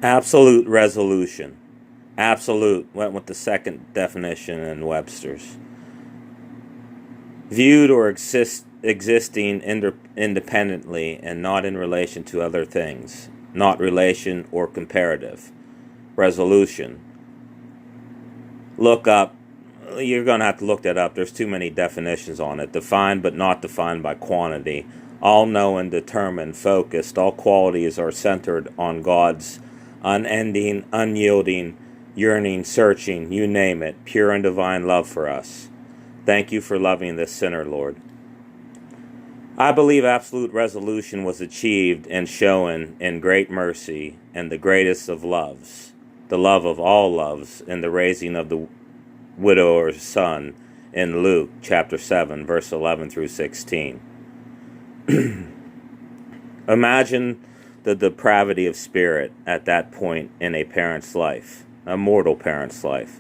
Absolute resolution. Absolute went with the second definition in Webster's. Viewed or existing independently and not in relation to other things. Not relation or comparative. Resolution. Look up. You're going to have to look that up. There's too many definitions on it. Defined but not defined by quantity. All knowing, determined, focused. All qualities are centered on God's unending, unyielding, yearning, searching, you name it, pure and divine love for us. Thank you for loving this sinner, Lord. I believe absolute resolution was achieved and shown in great mercy and the greatest of loves, the love of all loves, in the raising of the widower's son in Luke chapter 7, verse 11 through 16. Imagine the depravity of spirit at that point in a parent's life, a mortal parent's life.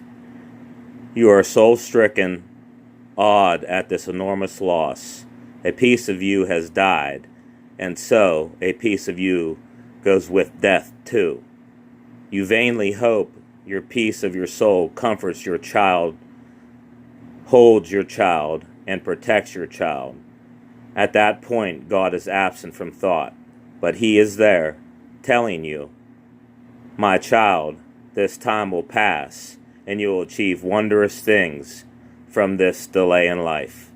You are soul-stricken, awed at this enormous loss. A piece of you has died, and so a piece of you goes with death too. You vainly hope your piece of your soul comforts your child, holds your child, and protects your child. At that point, God is absent from thought, but He is there, telling you, my child, this time will pass, and you will achieve wondrous things from this delay in life.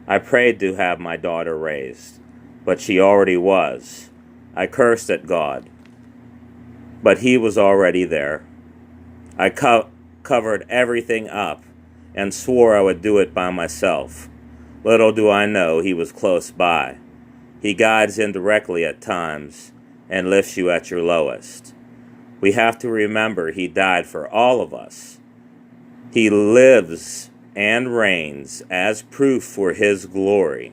I prayed to have my daughter raised, but she already was. I cursed at God, but He was already there. I covered everything up and swore I would do it by myself. Little do I know He was close by. He guides indirectly at times and lifts you at your lowest. We have to remember He died for all of us. He lives and reigns as proof for His glory.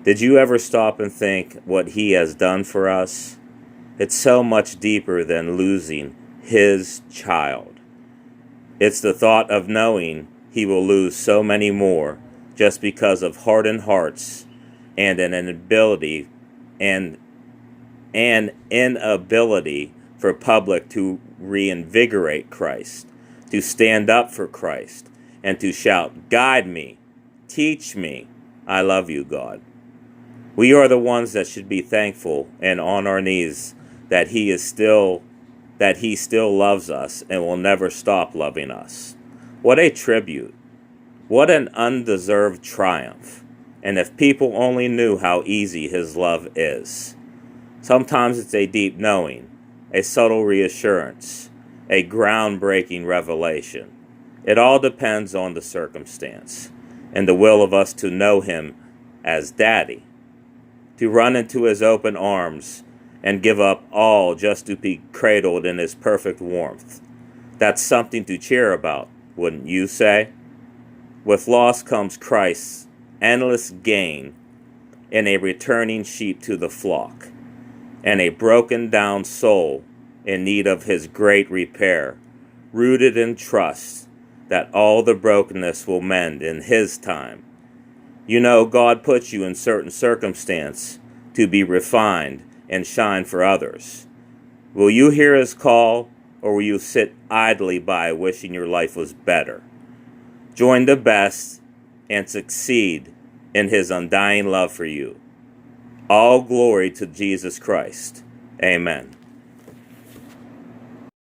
Did you ever stop and think what He has done for us? It's so much deeper than losing His child. It's the thought of knowing He will lose so many more just because of hardened hearts and an inability for public to reinvigorate Christ, to stand up for Christ, and to shout, guide me, teach me, I love you, God. We are the ones that should be thankful and on our knees that He still loves us and will never stop loving us. What a tribute. What an undeserved triumph. And if people only knew how easy His love is. Sometimes it's a deep knowing, a subtle reassurance, a groundbreaking revelation. It all depends on the circumstance and the will of us to know Him as Daddy, to run into His open arms and give up all just to be cradled in His perfect warmth. That's something to cheer about, wouldn't you say? With loss comes Christ's endless gain, and a returning sheep to the flock, and a broken down soul in need of His great repair, rooted in trust that all the brokenness will mend in His time. You know, God puts you in certain circumstance to be refined and shine for others. Will you hear His call, or will you sit idly by wishing your life was better? Join the best and succeed in His undying love for you. All glory to Jesus Christ. Amen.